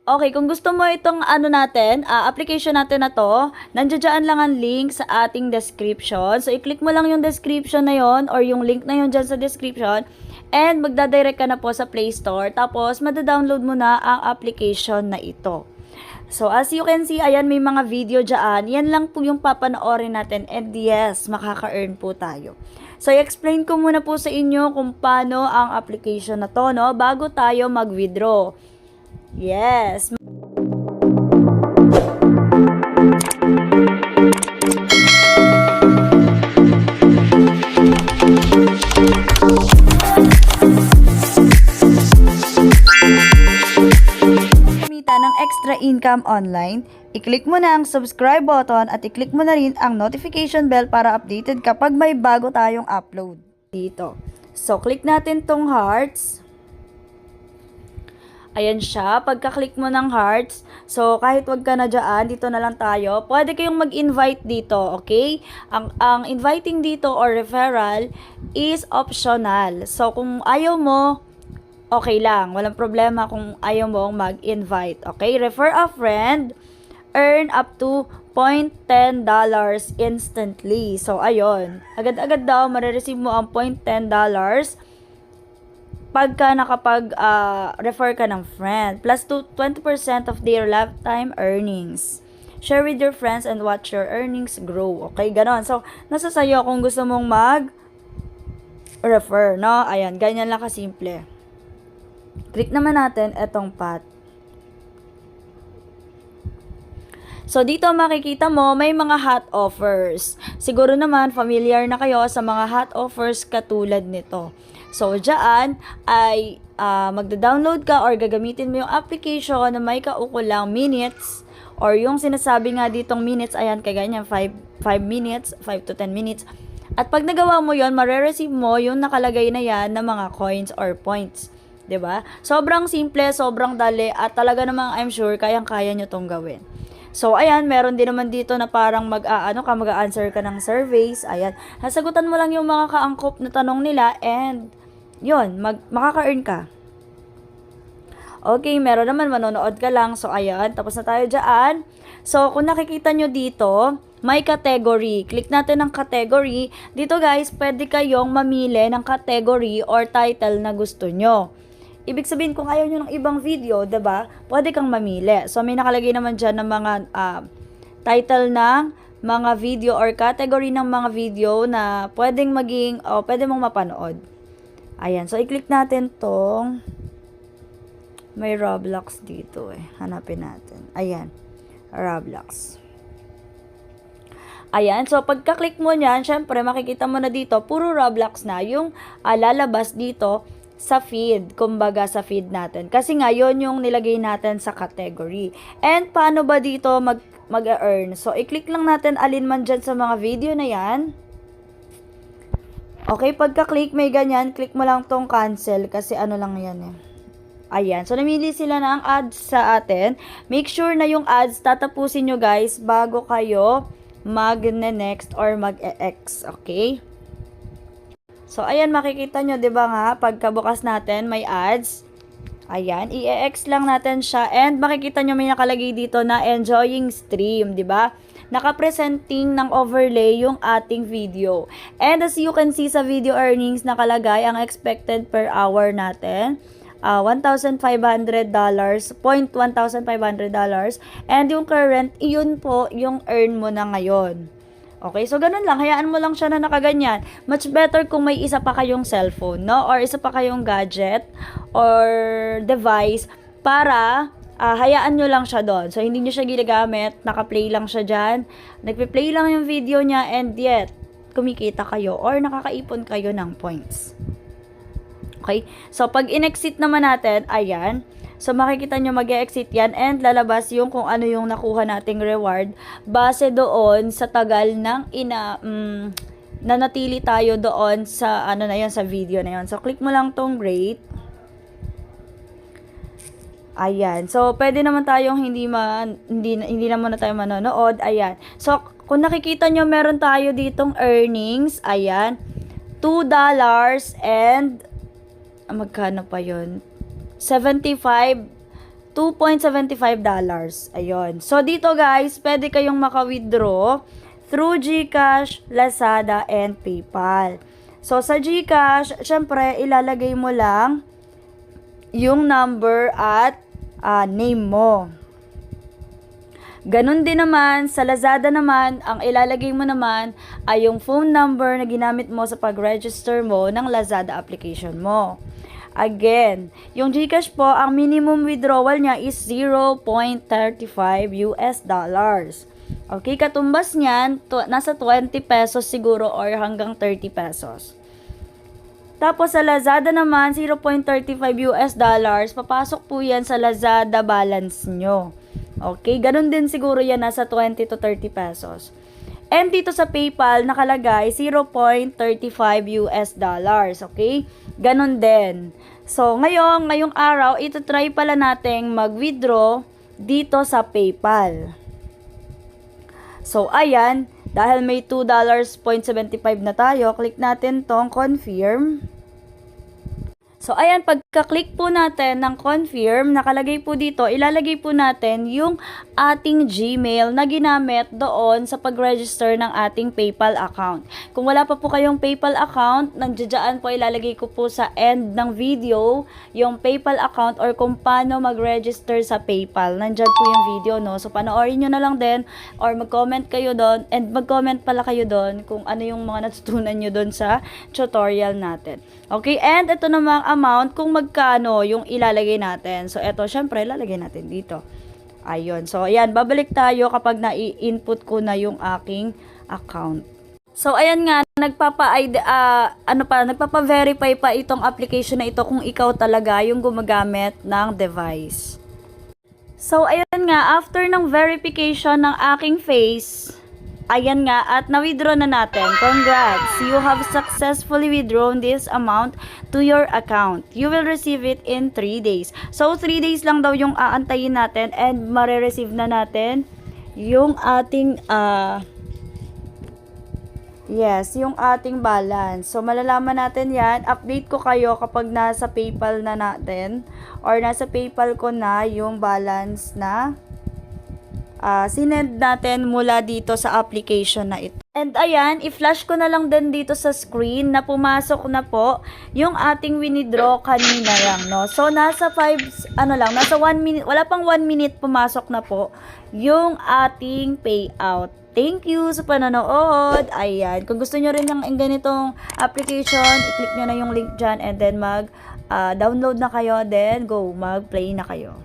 Okay, kung gusto mo itong ano natin, application natin na to, nandiyan lang ang link sa ating description. So, i-click mo lang yung description na yon or yung link na yon dyan sa description and magdadirect ka na po sa Play Store. Tapos, madadownload mo na ang application na ito. So, as you can see, ayan, may mga video dyan. Yan lang po yung papanoorin natin. And yes, makaka-earn po tayo. So, i-explain ko muna po sa inyo kung paano ang application na to, no? Bago tayo mag-withdraw. Yes. Kumita ng extra income online, i-click mo na ang subscribe button at i-click mo na rin ang notification bell para updated kapag may bago tayong upload dito. So, click natin tong hearts. Ayan siya. Pagka-click mo ng hearts, so kahit wag ka na dyan, dito na lang tayo. Pwede kayong mag-invite dito, okay? Ang inviting dito or referral is optional. So kung ayaw mo, okay lang. Walang problema kung ayaw mo mag-invite, okay? Refer a friend, earn up to $0.10 instantly. So ayun, agad-agad daw marireceive mo ang $0.10 pagka nakapag-refer ka ng friend, plus to 20% of their lifetime earnings. Share with your friends and watch your earnings grow. Okay, ganon. So, nasa sayo kung gusto mong mag-refer, no? Ayan, ganyan lang kasimple. Click naman natin etong path. So, dito makikita mo, may mga hot offers. Siguro naman, familiar na kayo sa mga hot offers katulad nito. So, dyan ay magda-download ka or gagamitin mo yung application na may kaukulang minutes or yung sinasabi nga ditong minutes, ayan, kaganyan, 5 minutes, 5 to 10 minutes. At pag nagawa mo yon, marereceive mo yung nakalagay na yan na mga coins or points. 'Di ba? Sobrang simple, sobrang dali, at talaga namang I'm sure kayang-kaya nyo tong gawin. So, ayan, meron din naman dito na parang mag-answer ka ng surveys. Ayan, sasagutan mo lang yung mga kaangkop na tanong nila and yun, makaka-earn ka. Okay, meron naman, manonood ka lang. So, ayan, tapos na tayo dyan. So, kung nakikita nyo dito, may category. Click natin ang category. Dito guys, pwede kayong mamili ng category or title na gusto nyo. Ibig sabihin, kung ayaw nyo ng ibang video, diba, pwede kang mamili. So, may nakalagay naman dyan ng mga title ng mga video or category ng mga video na pwedeng maging, pwede mong mapanood. Ayan, so i-click natin tong may Roblox dito Hanapin natin. Ayan, Roblox. Ayan, so pagka-click mo niyan, syempre makikita mo na dito, puro Roblox na yung lalabas dito sa feed, kumbaga sa feed natin. Kasi nga, yun yung nilagay natin sa category. And paano ba dito mag-earn? So, i-click lang natin alin man dyan sa mga video na yan. Okay, pagka-click may ganyan, click mo lang tong cancel kasi ano lang yan Ayan, so namili sila na ang ads sa atin. Make sure na yung ads tatapusin nyo guys bago kayo mag-next or mag-e-X, okay? So, ayan, makikita nyo, diba nga, pagkabukas natin, may ads. Ayan, i-e-X lang natin siya and makikita nyo may nakalagay dito na enjoying stream, diba? Naka-presenting ng overlay yung ating video. And as you can see sa video earnings, nakalagay ang expected per hour natin. $1,500, $1,500. And yung current, yun po yung earn mo na ngayon. Okay, so ganun lang. Hayaan mo lang siya na nakaganyan. Much better kung may isa pa kayong cellphone, no? Or isa pa kayong gadget or device para hayaan nyo lang siya doon. So, hindi nyo siya ginagamit. Naka-play lang siya dyan. Nagpe-play lang yung video niya and yet, kumikita kayo or nakakaipon kayo ng points. Okay? So, pag in-exit naman natin, ayan. So, makikita nyo mag-exit yan and lalabas yung kung ano yung nakuha nating reward base doon sa tagal ng nanatili tayo doon sa ano na yun, sa video na yun. So, click mo lang tong rate. Ayan. So, pwede naman tayong hindi na muna tayo manonood. Ayan. So, kung nakikita nyo, meron tayo ditong earnings. Ayan. $2 and magkano pa yun? 75 $2.75. Ayun. So, dito guys, pwede kayong maka-withdraw through GCash, Lazada, and PayPal. So, sa GCash, syempre, ilalagay mo lang yung number at name mo. Ganon din naman, sa Lazada naman, ang ilalagay mo naman ay yung phone number na ginamit mo sa pag-register mo ng Lazada application mo. Again, yung GCash po, ang minimum withdrawal niya is $0.35. Okay, katumbas niyan, nasa 20 pesos siguro or hanggang 30 pesos. Tapos sa Lazada naman, $0.35, papasok po yan sa Lazada balance nyo. Okay, ganun din siguro yan, nasa 20 to 30 pesos. And dito sa PayPal, nakalagay $0.35. Okay? Ganon din. So, ngayong araw, ito try pala nating mag-withdraw dito sa PayPal. So, ayan, dahil may $2.75 na tayo, click natin tong confirm. So, ayan, pagka-click po natin ng confirm, nakalagay po dito, ilalagay po natin yung ating Gmail na ginamit doon sa pag-register ng ating PayPal account. Kung wala pa po kayong PayPal account, nandiyan po ilalagay ko po sa end ng video yung PayPal account or kung paano mag-register sa PayPal. Nandiyan po yung video, no? So, panoorin nyo na lang din or mag-comment kayo doon and mag-comment pala kayo doon kung ano yung mga natutunan nyo doon sa tutorial natin. Okay, and ito namang amount kung magkano yung ilalagay natin. So, eto, syempre, ilalagay natin dito. Ayun. So, ayan, babalik tayo kapag na-input ko na yung aking account. So, ayan nga, nagpapa-verify pa itong application na ito kung ikaw talaga yung gumagamit ng device. So, ayan nga, after ng verification ng aking face, ayan nga, at na-withdraw na natin. Congrats! You have successfully withdrawn this amount to your account. You will receive it in 3 days. So, 3 days lang daw yung aantayin natin and mare-receive na natin yung ating, yung ating balance. So, malalaman natin yan. Update ko kayo kapag nasa PayPal na natin or nasa PayPal ko na yung balance na sinend natin mula dito sa application na ito. And ayan, i-flash ko na lang din dito sa screen na pumasok na po yung ating winidraw kanina lang, no? So, nasa 1 minute, wala pang 1 minute pumasok na po yung ating payout. Thank you sa panonood. Ayan, kung gusto nyo rin yung ganitong application, i-click nyo na yung link dyan and then mag-download na kayo, then go, mag-play na kayo.